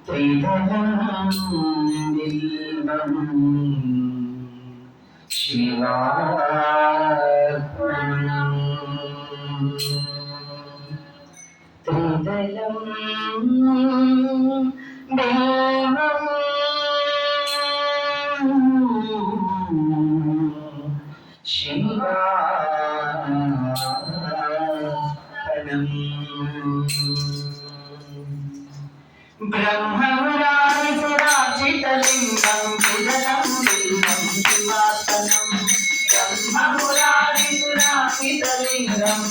त्रिदलं बिल्वं शिवार्पणम् त्रिदलं बिल्वं शिवार्पणम् ब्रह्ममुरारिसुरार्चितलिङ्गं त्रिदलं बिल्वं शिवार्पणम् ब्रह्ममुरारिसुरार्चितलिङ्गं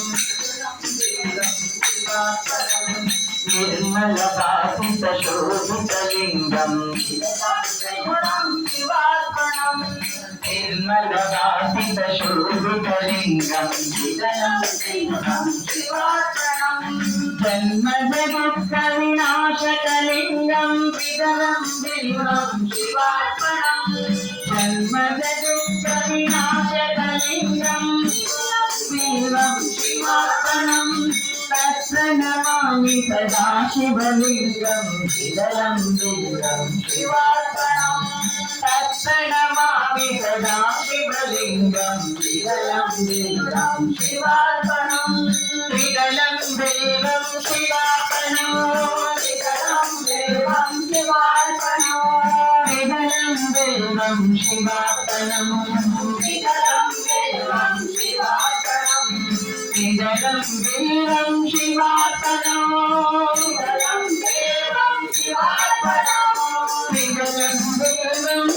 शिवार्पणम् निर्मलभासितशोभितलिङ्गं शिवार्पणम् निर्मलभासितशोभितलिङ्गं शिवार्पणम् जन्मजगत्कविनाशकलिङ्गं त्रिदलं बिल्वं शिवार्पणम् जन्मजगत्कविनाशकलिङ्गं बिल्वं शिवार्पणम् तत्र नमामि सदा शिवलिङ्गं त्रिदलं बिल्वं शिवार्पणम् तत्र नमामि सदा शिवलिङ्गं त्रिदलं बिल्वं शिवार्पणम् त्रिदलं बिल्वं शिवार्पणम् त्रिदलं बिल्वं शिवार्पणम् त्रिदलं बिल्वं शिवार्पणम् त्रिदलं बिल्वं शिवार्पणम् त्रिदलं बिल्वं शिवार्पणम् त्रिदलं बिल्वं शिवार्पणम् त्रिदलं बिल्वं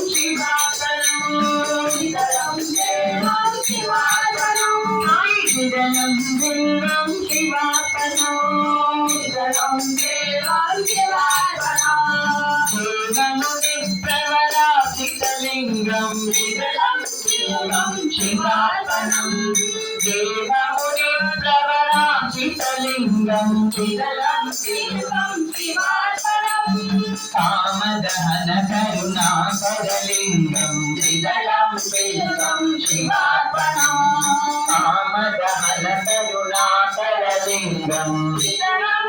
शिवार्पणम् त्रिदलं बिल्वं शिवार्पणम् त्रिदलं बिल्वं शिवार्पणम् त्रिदलं बिल्वं शिवार्पणम् देवमुनिप्रवरासितलिङ्गं त्रिदलं बिल्वं शिवार्पणम् देवमुनिप्रवरासितलिङ्गं त्रिदलं बिल्वं शिवार्पणम् कामदहनकरुणाकरलिङ्गं त्रिदलं बिल्वं शिवार्पणम् कामदहनकरुणाकरलिङ्गं त्रिदलं